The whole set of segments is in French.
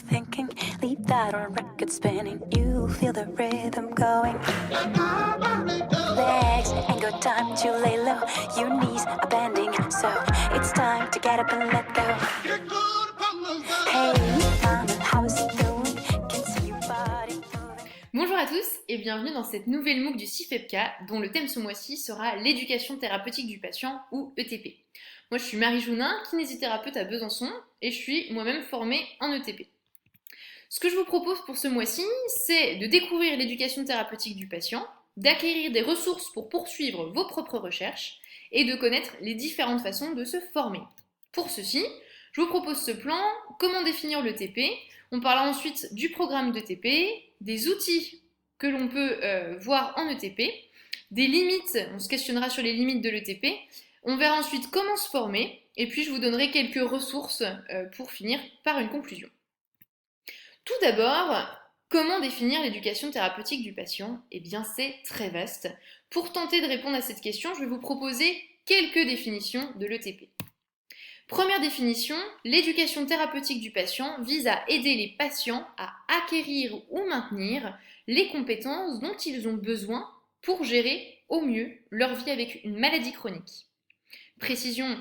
thinking. Leave that on record spinning. You feel the rhythm going. Legs ain't got time to lay low. Your knees are bending, so it's time to get up and let go. Hey, mama, how's it going? Can see your body moving. Bonjour à tous et bienvenue dans cette nouvelle MOOC du CIFEPCA dont le thème ce mois-ci sera l'éducation thérapeutique du patient ou ETP. Moi je suis Marie Jounin, kinésithérapeute à Besançon et je suis moi-même formée en ETP. Ce que je vous propose pour ce mois-ci, c'est de découvrir l'éducation thérapeutique du patient, d'acquérir des ressources pour poursuivre vos propres recherches et de connaître les différentes façons de se former. Pour ceci, je vous propose ce plan, comment définir l'ETP, on parlera ensuite du programme d'ETP, des outils que l'on peut voir en ETP, des limites, on se questionnera sur les limites de l'ETP, on verra ensuite comment se former, et puis je vous donnerai quelques ressources pour finir par une conclusion. Tout d'abord, comment définir l'éducation thérapeutique du patient? Eh bien, c'est très vaste. Pour tenter de répondre à cette question, je vais vous proposer quelques définitions de l'ETP. Première définition, l'éducation thérapeutique du patient vise à aider les patients à acquérir ou maintenir les compétences dont ils ont besoin pour gérer au mieux leur vie avec une maladie chronique. Précision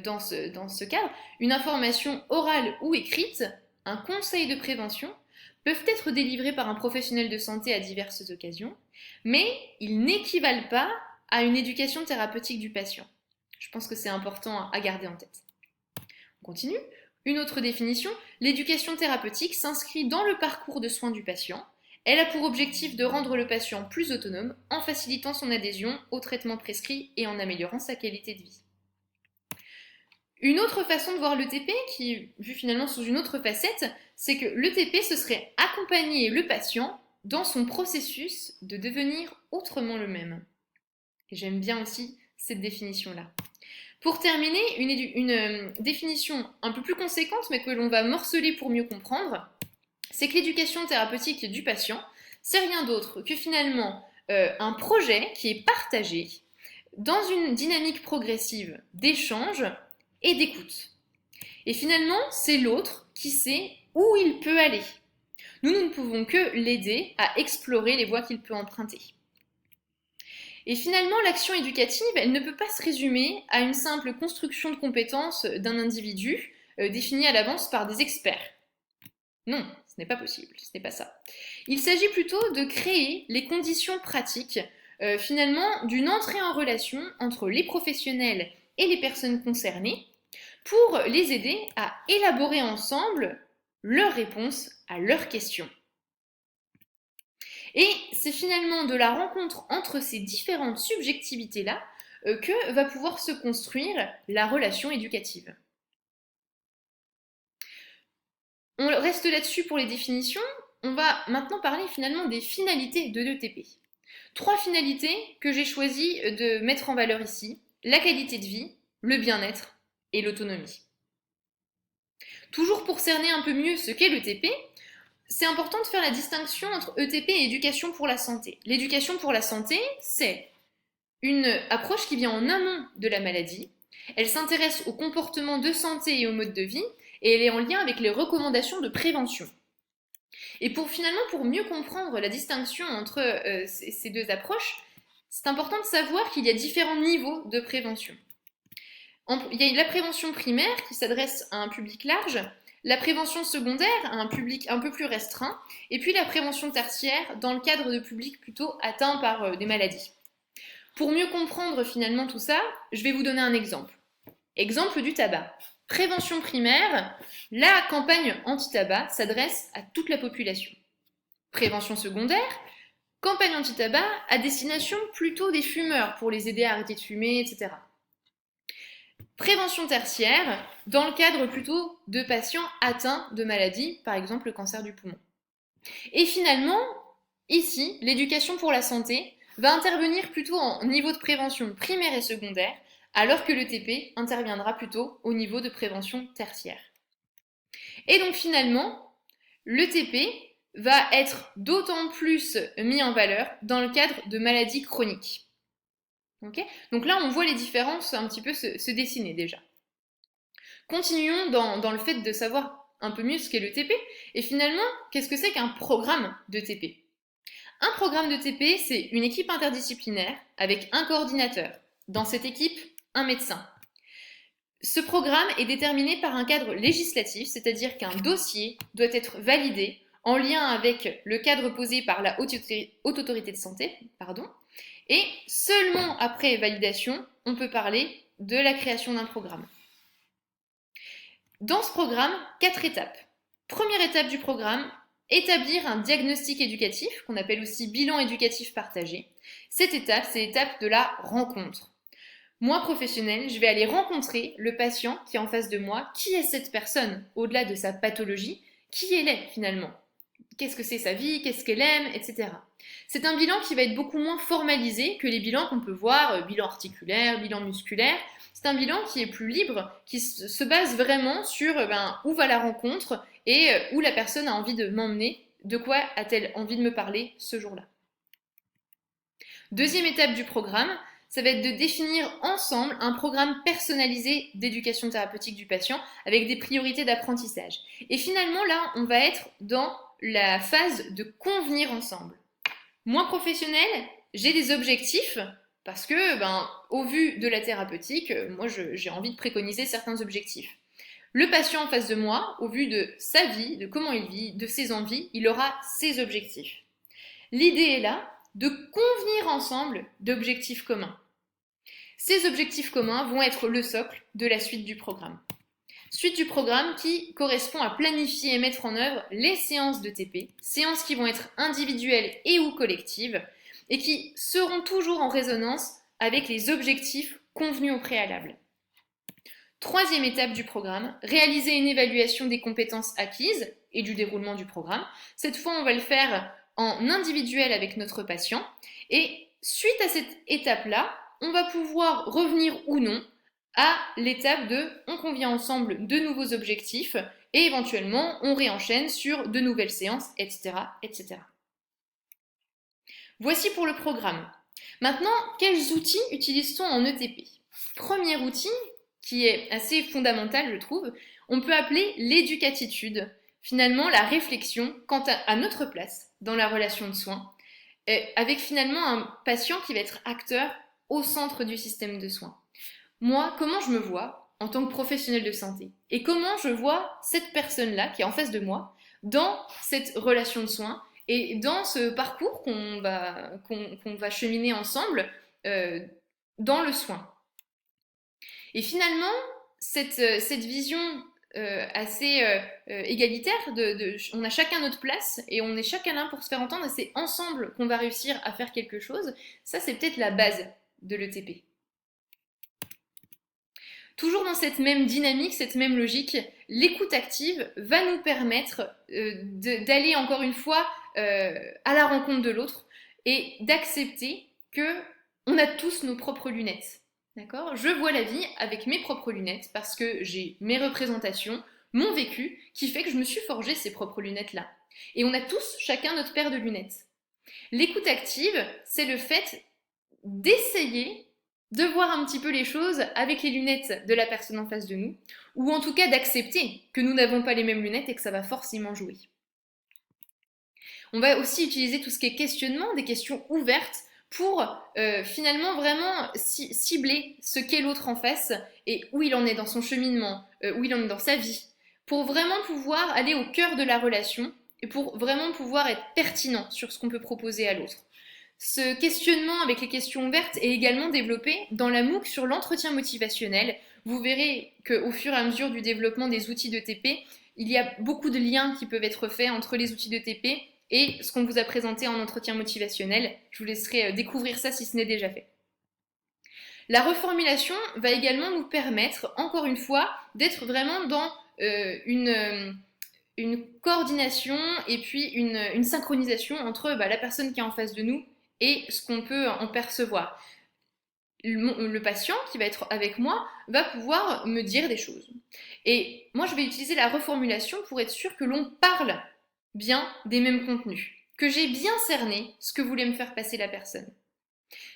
dans ce cadre, une information orale ou écrite, un conseil de prévention peuvent être délivrés par un professionnel de santé à diverses occasions, mais ils n'équivalent pas à une éducation thérapeutique du patient. Je pense que c'est important à garder en tête. On continue. Une autre définition, l'éducation thérapeutique s'inscrit dans le parcours de soins du patient. Elle a pour objectif de rendre le patient plus autonome en facilitant son adhésion aux traitements prescrits et en améliorant sa qualité de vie. Une autre façon de voir l'ETP, qui est vue finalement sous une autre facette, c'est que l'ETP, ce serait accompagner le patient dans son processus de devenir autrement le même. Et j'aime bien aussi cette définition-là. Pour terminer, une définition un peu plus conséquente, mais que l'on va morceler pour mieux comprendre, c'est que l'éducation thérapeutique du patient, c'est rien d'autre que finalement un projet qui est partagé dans une dynamique progressive d'échange et d'écoute. Et finalement, c'est l'autre qui sait où il peut aller. Nous ne pouvons que l'aider à explorer les voies qu'il peut emprunter. Et finalement, l'action éducative, elle ne peut pas se résumer à une simple construction de compétences d'un individu définie à l'avance par des experts. Non, ce n'est pas possible, ce n'est pas ça. Il s'agit plutôt de créer les conditions pratiques, finalement, d'une entrée en relation entre les professionnels et les personnes concernées pour les aider à élaborer ensemble leurs réponses à leurs questions. Et c'est finalement de la rencontre entre ces différentes subjectivités-là que va pouvoir se construire la relation éducative. On reste là-dessus pour les définitions. On va maintenant parler finalement des finalités de l'ETP. 3 finalités que j'ai choisi de mettre en valeur ici: la qualité de vie, le bien-être et l'autonomie. Toujours pour cerner un peu mieux ce qu'est l'ETP, c'est important de faire la distinction entre ETP et éducation pour la santé. L'éducation pour la santé, c'est une approche qui vient en amont de la maladie. Elle s'intéresse au comportement de santé et au mode de vie, et elle est en lien avec les recommandations de prévention. Et pour mieux comprendre la distinction entre ces deux approches, c'est important de savoir qu'il y a différents niveaux de prévention. Il y a la prévention primaire qui s'adresse à un public large, la prévention secondaire à un public un peu plus restreint, et puis la prévention tertiaire dans le cadre de publics plutôt atteints par des maladies. Pour mieux comprendre finalement tout ça, je vais vous donner un exemple. Exemple du tabac. Prévention primaire, la campagne anti-tabac s'adresse à toute la population. Prévention secondaire, campagne anti-tabac à destination plutôt des fumeurs pour les aider à arrêter de fumer, etc. Prévention tertiaire, dans le cadre plutôt de patients atteints de maladies, par exemple le cancer du poumon. Et finalement, ici, l'éducation pour la santé va intervenir plutôt en niveau de prévention primaire et secondaire, alors que l'ETP interviendra plutôt au niveau de prévention tertiaire. Et donc finalement, l'ETP va être d'autant plus mis en valeur dans le cadre de maladies chroniques. Okay, donc là, on voit les différences un petit peu se dessiner déjà. Continuons dans le fait de savoir un peu mieux ce qu'est le TP. Et finalement, qu'est-ce que c'est qu'un programme de TP? Un programme de TP, c'est une équipe interdisciplinaire avec un coordinateur. Dans cette équipe, un médecin. Ce programme est déterminé par un cadre législatif, c'est-à-dire qu'un dossier doit être validé en lien avec le cadre posé par la Haute Autorité de Santé, et seulement après validation, on peut parler de la création d'un programme. Dans ce programme, 4 étapes. Première étape du programme, établir un diagnostic éducatif, qu'on appelle aussi bilan éducatif partagé. Cette étape, c'est l'étape de la rencontre. Moi, professionnel, je vais aller rencontrer le patient qui est en face de moi. Qui est cette personne, au-delà de sa pathologie? Qui elle est finalement? Qu'est-ce que c'est sa vie? Qu'est-ce qu'elle aime? Etc. C'est un bilan qui va être beaucoup moins formalisé que les bilans qu'on peut voir, bilan articulaire, bilan musculaire. C'est un bilan qui est plus libre, qui se base vraiment sur où va la rencontre et où la personne a envie de m'emmener, de quoi a-t-elle envie de me parler ce jour-là. Deuxième étape du programme, ça va être de définir ensemble un programme personnalisé d'éducation thérapeutique du patient avec des priorités d'apprentissage. Et finalement, là, on va être dans la phase de convenir ensemble. Moi, professionnel, j'ai des objectifs parce que, au vu de la thérapeutique, moi, j'ai envie de préconiser certains objectifs. Le patient en face de moi, au vu de sa vie, de comment il vit, de ses envies, il aura ses objectifs. L'idée est là de convenir ensemble d'objectifs communs. Ces objectifs communs vont être le socle de la suite du programme. Suite du programme qui correspond à planifier et mettre en œuvre les séances de TP, séances qui vont être individuelles et ou collectives, et qui seront toujours en résonance avec les objectifs convenus au préalable. Troisième étape du programme, réaliser une évaluation des compétences acquises et du déroulement du programme. Cette fois, on va le faire en individuel avec notre patient. Et suite à cette étape-là, on va pouvoir revenir ou non à l'étape de on convient ensemble de nouveaux objectifs et éventuellement on réenchaîne sur de nouvelles séances, etc., etc. Voici pour le programme. Maintenant, quels outils utilise-t-on en ETP? Premier outil, qui est assez fondamental, je trouve, on peut appeler l'éducatitude, finalement la réflexion quant à notre place dans la relation de soins, avec finalement un patient qui va être acteur au centre du système de soins. Moi, comment je me vois en tant que professionnel de santé? Et comment je vois cette personne-là qui est en face de moi dans cette relation de soins et dans ce parcours qu'on va cheminer ensemble dans le soin. Et finalement, cette vision assez égalitaire, on a chacun notre place et on est chacun là pour se faire entendre et c'est ensemble qu'on va réussir à faire quelque chose, ça c'est peut-être la base de l'ETP. Toujours dans cette même dynamique, cette même logique, l'écoute active va nous permettre d'aller encore une fois à la rencontre de l'autre et d'accepter qu'on a tous nos propres lunettes. D'accord ? Je vois la vie avec mes propres lunettes parce que j'ai mes représentations, mon vécu, qui fait que je me suis forgé ces propres lunettes-là. Et on a tous chacun notre paire de lunettes. L'écoute active, c'est le fait d'essayer de voir un petit peu les choses avec les lunettes de la personne en face de nous, ou en tout cas d'accepter que nous n'avons pas les mêmes lunettes et que ça va forcément jouer. On va aussi utiliser tout ce qui est questionnement, des questions ouvertes, pour finalement vraiment cibler ce qu'est l'autre en face et où il en est dans son cheminement, où il en est dans sa vie, pour vraiment pouvoir aller au cœur de la relation et pour vraiment pouvoir être pertinent sur ce qu'on peut proposer à l'autre. Ce questionnement avec les questions ouvertes est également développé dans la MOOC sur l'entretien motivationnel. Vous verrez qu'au fur et à mesure du développement des outils de TP, il y a beaucoup de liens qui peuvent être faits entre les outils de TP et ce qu'on vous a présenté en entretien motivationnel. Je vous laisserai découvrir ça si ce n'est déjà fait. La reformulation va également nous permettre, encore une fois, d'être vraiment dans une coordination et puis une synchronisation entre la personne qui est en face de nous et ce qu'on peut en percevoir. Le patient qui va être avec moi va pouvoir me dire des choses. Et moi, je vais utiliser la reformulation pour être sûr que l'on parle bien des mêmes contenus, que j'ai bien cerné ce que voulait me faire passer la personne.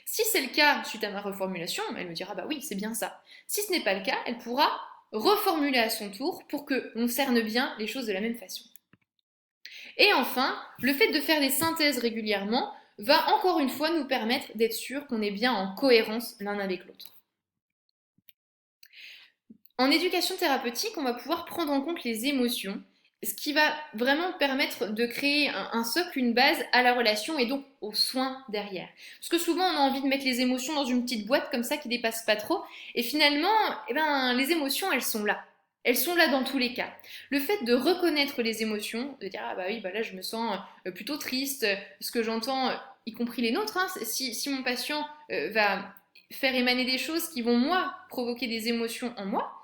Si c'est le cas, suite à ma reformulation, elle me dira « bah oui, c'est bien ça ». Si ce n'est pas le cas, elle pourra reformuler à son tour pour que l'on cerne bien les choses de la même façon. Et enfin, le fait de faire des synthèses régulièrement va encore une fois nous permettre d'être sûr qu'on est bien en cohérence l'un avec l'autre. En éducation thérapeutique, on va pouvoir prendre en compte les émotions, ce qui va vraiment permettre de créer un socle, une base à la relation et donc aux soins derrière. Parce que souvent on a envie de mettre les émotions dans une petite boîte comme ça qui dépasse pas trop, et finalement, les émotions elles sont là. Elles sont là dans tous les cas. Le fait de reconnaître les émotions, de dire ah bah oui, bah là je me sens plutôt triste, ce que j'entends, y compris les nôtres, hein, si mon patient va faire émaner des choses qui vont moi provoquer des émotions en moi,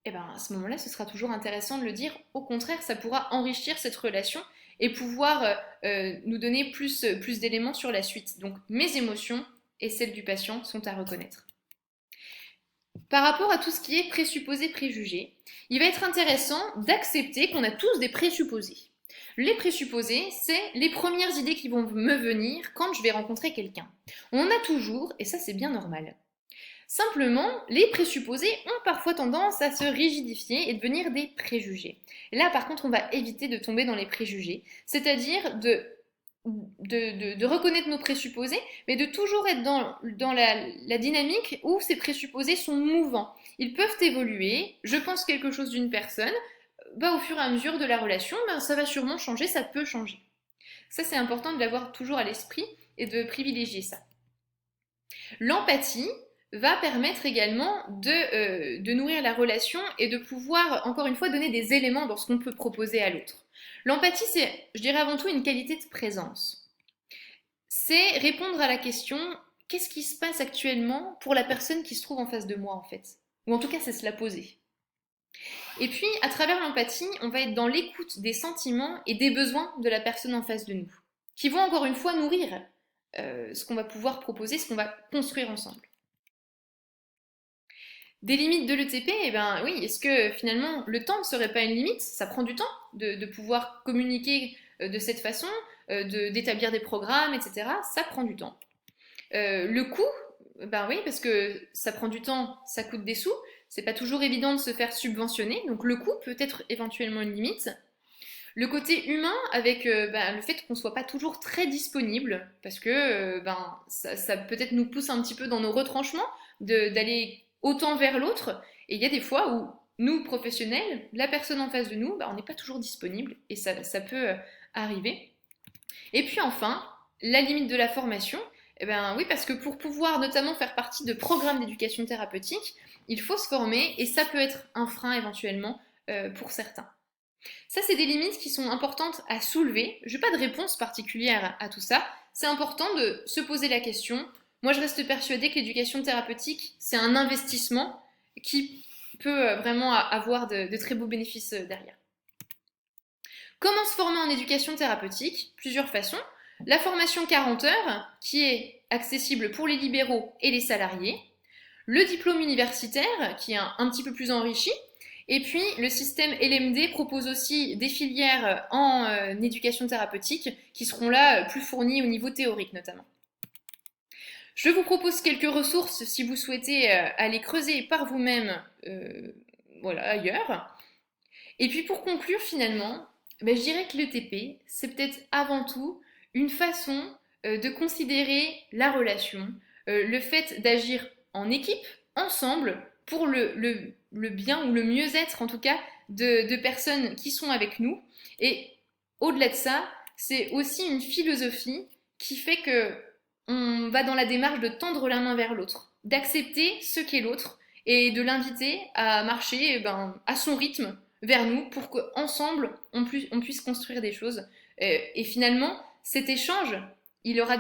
et ben à ce moment-là, ce sera toujours intéressant de le dire. Au contraire, ça pourra enrichir cette relation et pouvoir nous donner plus d'éléments sur la suite. Donc mes émotions et celles du patient sont à reconnaître. Par rapport à tout ce qui est présupposé, préjugé, il va être intéressant d'accepter qu'on a tous des présupposés. Les présupposés, c'est les premières idées qui vont me venir quand je vais rencontrer quelqu'un. On en a toujours, et ça c'est bien normal. Simplement, les présupposés ont parfois tendance à se rigidifier et devenir des préjugés. Là, par contre, on va éviter de tomber dans les préjugés, c'est-à-dire de reconnaître nos présupposés, mais de toujours être dans la dynamique où ces présupposés sont mouvants. Ils peuvent évoluer, je pense quelque chose d'une personne, au fur et à mesure de la relation, ça va sûrement changer, ça peut changer. Ça, c'est important de l'avoir toujours à l'esprit et de privilégier ça. L'empathie va permettre également de nourrir la relation et de pouvoir, encore une fois, donner des éléments dans ce qu'on peut proposer à l'autre. L'empathie, c'est, je dirais avant tout, une qualité de présence. C'est répondre à la question, qu'est-ce qui se passe actuellement pour la personne qui se trouve en face de moi, en fait? Ou en tout cas, c'est se la poser. Et puis, à travers l'empathie, on va être dans l'écoute des sentiments et des besoins de la personne en face de nous, qui vont encore une fois nourrir ce qu'on va pouvoir proposer, ce qu'on va construire ensemble. Des limites de l'ETP, oui, est-ce que finalement le temps ne serait pas une limite? Ça prend du temps de pouvoir communiquer de cette façon, d'établir des programmes, etc. Ça prend du temps. Le coût, oui, parce que ça prend du temps, ça coûte des sous. C'est pas toujours évident de se faire subventionner, donc le coût peut être éventuellement une limite. Le côté humain, avec le fait qu'on soit pas toujours très disponible, parce que ça peut-être nous pousse un petit peu dans nos retranchements, d'aller autant vers l'autre. Et il y a des fois où nous, professionnels, la personne en face de nous, on n'est pas toujours disponible, et ça peut arriver. Et puis enfin, la limite de la formation, oui, parce que pour pouvoir notamment faire partie de programmes d'éducation thérapeutique, il faut se former, et ça peut être un frein éventuellement pour certains. Ça, c'est des limites qui sont importantes à soulever. Je n'ai pas de réponse particulière à tout ça. C'est important de se poser la question. Moi, je reste persuadée que l'éducation thérapeutique, c'est un investissement qui peut vraiment avoir de très beaux bénéfices derrière. Comment se former en éducation thérapeutique? Plusieurs façons. La formation 40 heures, qui est accessible pour les libéraux et les salariés. Le diplôme universitaire, qui est un petit peu plus enrichi. Et puis, le système LMD propose aussi des filières en éducation thérapeutique qui seront là plus fournies au niveau théorique notamment. Je vous propose quelques ressources si vous souhaitez aller creuser par vous-même ailleurs. Et puis pour conclure finalement, je dirais que l'ETP, c'est peut-être avant tout une façon de considérer la relation, le fait d'agir en équipe, ensemble, pour le bien ou le mieux-être en tout cas de personnes qui sont avec nous. Et au-delà de ça, c'est aussi une philosophie qui fait que on va dans la démarche de tendre la main vers l'autre, d'accepter ce qu'est l'autre et de l'inviter à marcher à son rythme vers nous pour qu'ensemble on puisse construire des choses. Et finalement, cet échange, il aura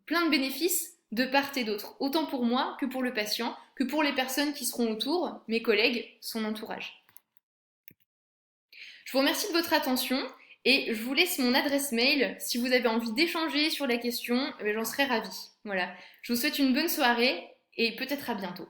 plein de bénéfices de part et d'autre, autant pour moi que pour le patient, que pour les personnes qui seront autour, mes collègues, son entourage. Je vous remercie de votre attention et je vous laisse mon adresse mail. Si vous avez envie d'échanger sur la question, j'en serais ravie. Voilà. Je vous souhaite une bonne soirée et peut-être à bientôt.